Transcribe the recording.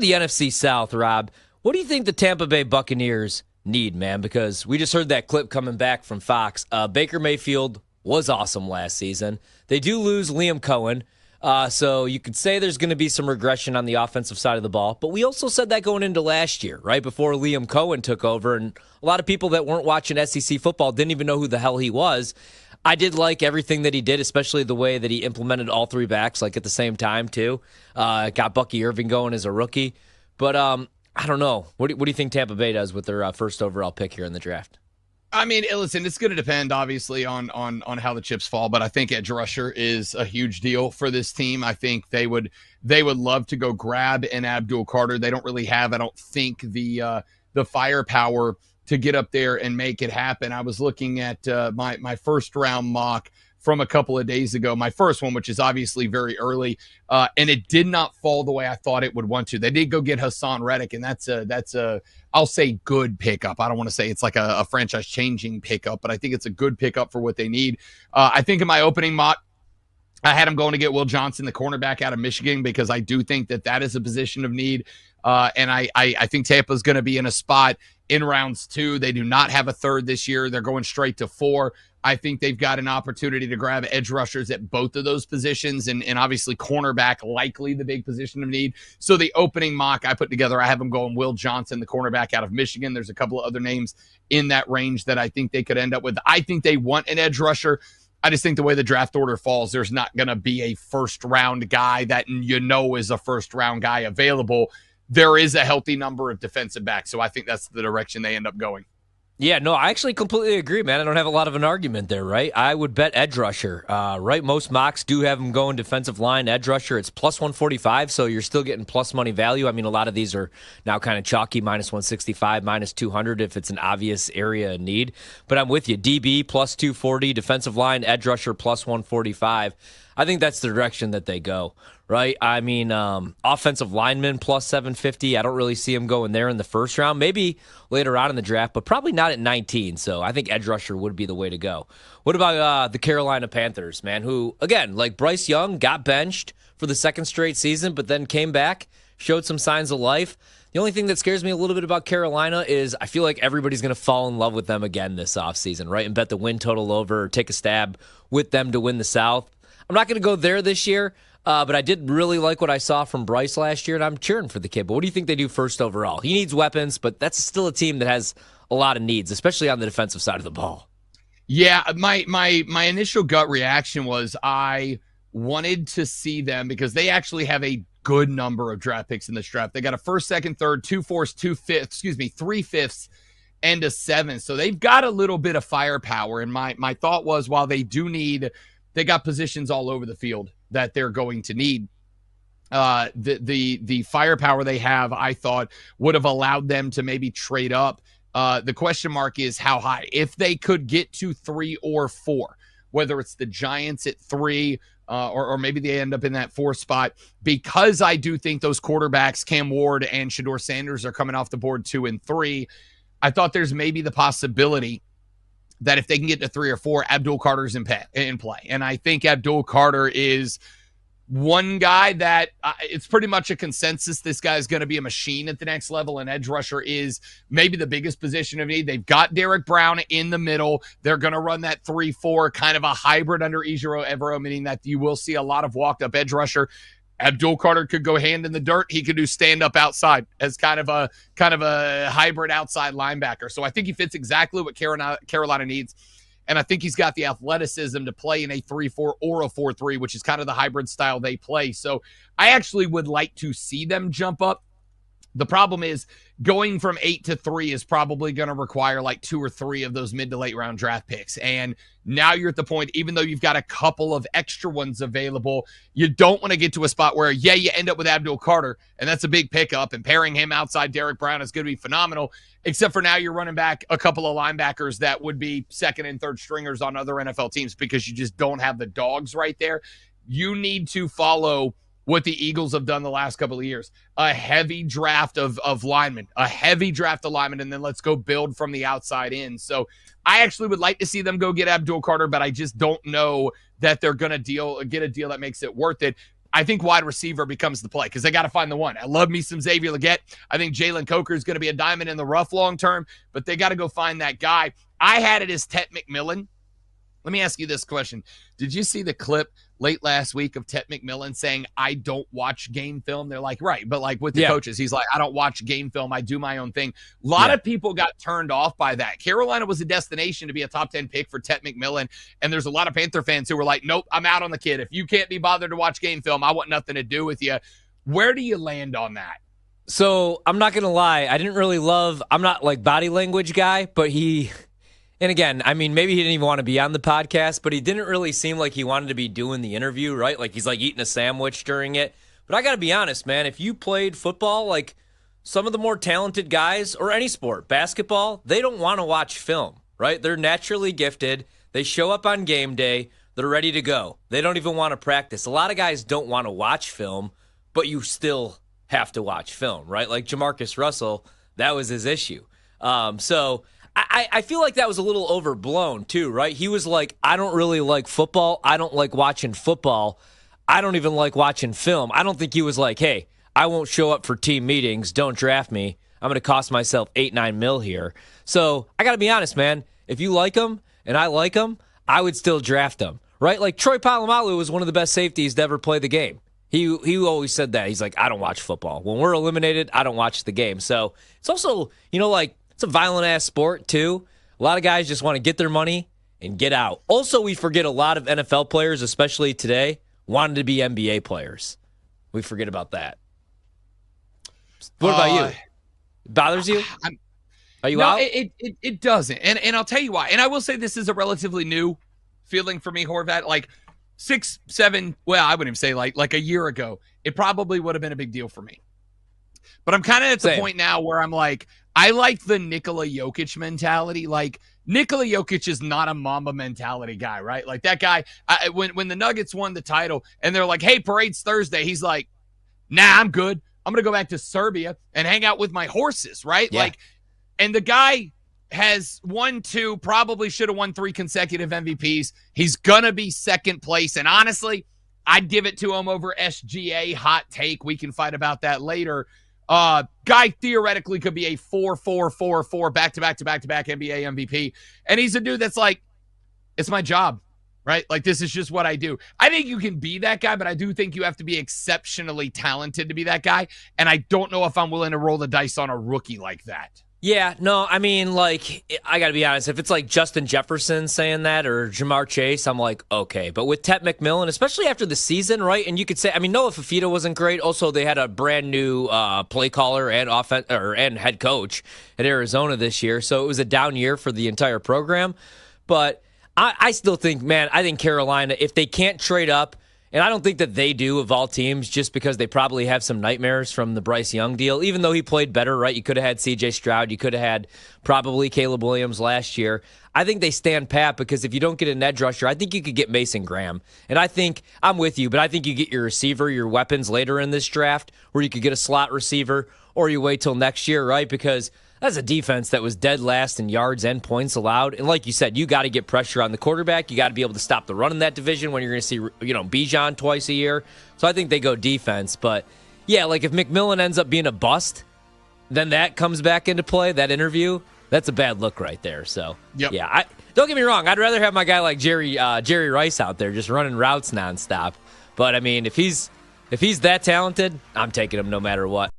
to the NFC South, Rob. What do you think the Tampa Bay Buccaneers need, man? Because we just heard that clip coming back from Fox. Baker Mayfield was awesome last season. They do lose Liam Cohen, so you could say there's going to be some regression on the offensive side of the ball. But we also said that going into last year, right, before Liam Cohen took over. And a lot of people that weren't watching SEC football didn't even know who the hell he was. I did like everything that he did, especially the way that he implemented all three backs, like at the same time, too. Got Bucky Irving going as a rookie. But I don't know. What do you think Tampa Bay does with their first overall pick here in the draft? I mean, listen, it's going to depend, obviously, on how the chips fall. But I think edge rusher is a huge deal for this team. I think they would love to go grab an Abdul Carter. They don't really have, I don't think, the firepower to get up there and make it happen. I was looking at my first round mock from a couple of days ago, my first one, which is obviously very early, and it did not fall the way I thought it would want to. They did go get Hassan Reddick, and that's a I'll say good pickup. I don't want to say it's like a franchise-changing pickup, but I think it's a good pickup for what they need. I think in my opening mock, I had him going to get Will Johnson, the cornerback out of Michigan, because I do think that is a position of need. And I think Tampa's going to be in a spot in rounds 2. They do not have a third this year. They're going straight to 4. I think they've got an opportunity to grab edge rushers at both of those positions, and obviously cornerback, likely the big position of need. So the opening mock I put together, I have them going Will Johnson, the cornerback out of Michigan. There's a couple of other names in that range that I think they could end up with. I think they want an edge rusher. I just think the way the draft order falls, there's not going to be a first-round guy that is a first-round guy available. There is a healthy number of defensive backs, so I think that's the direction they end up going. Yeah, no, I actually completely agree, man. I don't have a lot of an argument there, right? I would bet edge rusher, right? Most mocks do have him going defensive line, edge rusher. It's plus 145, so you're still getting plus money value. I mean, a lot of these are now kind of chalky, minus 165, minus 200 if it's an obvious area of need. But I'm with you. DB plus 240, defensive line, edge rusher plus 145. I think that's the direction that they go, right? I mean, offensive lineman plus 750. I don't really see him going there in the first round. Maybe later on in the draft, but probably not at 19. So I think edge rusher would be the way to go. What about the Carolina Panthers, man, who, again, like Bryce Young, got benched for the second straight season, but then came back, showed some signs of life. The only thing that scares me a little bit about Carolina is I feel like everybody's going to fall in love with them again this offseason, right? And bet the win total over or take a stab with them to win the South. I'm not going to go there this year, but I did really like what I saw from Bryce last year, and I'm cheering for the kid. But what do you think they do first overall? He needs weapons, but that's still a team that has a lot of needs, especially on the defensive side of the ball. Yeah, my initial gut reaction was I wanted to see them because they actually have a good number of draft picks in this draft. They got a first, second, third, 2 fourths, 3 fifths, and a 7. So they've got a little bit of firepower. And my thought was, while they do need, they got positions all over the field that they're going to need. The firepower they have, I thought, would have allowed them to maybe trade up. The question mark is how high. If they could get to 3 or 4, whether it's the Giants at 3 or maybe they end up in that 4 spot, because I do think those quarterbacks, Cam Ward and Shedeur Sanders, are coming off the board 2 and 3. I thought there's maybe the possibility that if they can get to 3 or 4, Abdul Carter's in play. And I think Abdul Carter is one guy that it's pretty much a consensus. This guy is going to be a machine at the next level, and edge rusher is maybe the biggest position of need. They've got Derek Brown in the middle. They're going to run that 3-4, kind of a hybrid under Ejiro Evero, meaning that you will see a lot of walked up edge rusher. Abdul Carter could go hand in the dirt. He could do stand up outside as kind of a hybrid outside linebacker. So I think he fits exactly what Carolina needs. And I think he's got the athleticism to play in a 3-4 or a 4-3, which is kind of the hybrid style they play. So I actually would like to see them jump up. The problem is going from 8 to 3 is probably going to require like 2 or 3 of those mid to late round draft picks. And now you're at the point, even though you've got a couple of extra ones available, you don't want to get to a spot where, you end up with Abdul Carter, and that's a big pickup, and pairing him outside Derek Brown is going to be phenomenal, except for now you're running back a couple of linebackers that would be second and third stringers on other NFL teams because you just don't have the dogs right there. You need to follow what the Eagles have done the last couple of years. A heavy draft of linemen, and then let's go build from the outside in. So I actually would like to see them go get Abdul Carter, but I just don't know that they're going to get a deal that makes it worth it. I think wide receiver becomes the play because they got to find the one. I love me some Xavier Legette. I think Jalen Coker is going to be a diamond in the rough long term, but they got to go find that guy. I had it as Tet McMillan. Let me ask you this question. Did you see the clip late last week of Tet McMillan saying, I don't watch game film? They're like, right. But like with the coaches, he's like, I don't watch game film. I do my own thing. A lot of people got turned off by that. Carolina was a destination to be a top 10 pick for Tet McMillan. And there's a lot of Panther fans who were like, nope, I'm out on the kid. If you can't be bothered to watch game film, I want nothing to do with you. Where do you land on that? So I'm not going to lie. I'm not like body language guy, but and again, I mean, maybe he didn't even want to be on the podcast, but he didn't really seem like he wanted to be doing the interview, right? Like he's like eating a sandwich during it. But I got to be honest, man, if you played football, like some of the more talented guys or any sport, basketball, they don't want to watch film, right? They're naturally gifted. They show up on game day. They're ready to go. They don't even want to practice. A lot of guys don't want to watch film, but you still have to watch film, right? Like Jamarcus Russell, that was his issue. I feel like that was a little overblown too, right? He was like, I don't really like football. I don't like watching football. I don't even like watching film. I don't think he was like, hey, I won't show up for team meetings. Don't draft me. I'm going to cost myself $8-9 mil here. So I got to be honest, man. If you like him and I like him, I would still draft him, right? Like Troy Polamalu was one of the best safeties to ever play the game. He always said that. He's like, I don't watch football. When we're eliminated, I don't watch the game. So it's also, like, it's a violent-ass sport, too. A lot of guys just want to get their money and get out. Also, we forget a lot of NFL players, especially today, wanted to be NBA players. We forget about that. What about you? It bothers you? Are you out? It doesn't. And I'll tell you why. And I will say this is a relatively new feeling for me, Horvat. Like 6, 7, well, I wouldn't even say like a year ago, it probably would have been a big deal for me. But I'm kind of at the point now where I'm like, I like the Nikola Jokic mentality. Like, Nikola Jokic is not a Mamba mentality guy, right? Like, that guy, when the Nuggets won the title and they're like, hey, parade's Thursday, he's like, nah, I'm good. I'm going to go back to Serbia and hang out with my horses, right? Yeah. Like, and the guy has won 2, probably should have won 3 consecutive MVPs. He's going to be second place. And honestly, I'd give it to him over SGA. Hot take. We can fight about that later. Guy theoretically could be a 4-4-4-4 back-to-back-to-back-to-back NBA MVP. And he's a dude that's like, it's my job, right? Like, this is just what I do. I think you can be that guy, but I do think you have to be exceptionally talented to be that guy. And I don't know if I'm willing to roll the dice on a rookie like that. Yeah, no, I mean, like, I got to be honest. If it's like Justin Jefferson saying that or Jamar Chase, I'm like, okay. But with Tet McMillan, especially after the season, right? And you could say, I mean, Noah Fafita wasn't great. Also, they had a brand new play caller and and head coach at Arizona this year. So it was a down year for the entire program. But I still think, man, I think Carolina, if they can't trade up, and I don't think that they do of all teams just because they probably have some nightmares from the Bryce Young deal, even though he played better, right? You could have had C.J. Stroud. You could have had probably Caleb Williams last year. I think they stand pat because if you don't get an edge rusher, I think you could get Mason Graham. And I think, I'm with you, but I think you get your receiver, your weapons later in this draft, where you could get a slot receiver, or you wait till next year, right? Because that's a defense that was dead last in yards and points allowed. And like you said, you got to get pressure on the quarterback. You got to be able to stop the run in that division when you're going to see, Bijan twice a year. So I think they go defense. But, yeah, like if McMillan ends up being a bust, then that comes back into play, that interview. That's a bad look right there. So, yeah, don't get me wrong. I'd rather have my guy like Jerry Rice out there just running routes nonstop. But, I mean, if he's that talented, I'm taking him no matter what.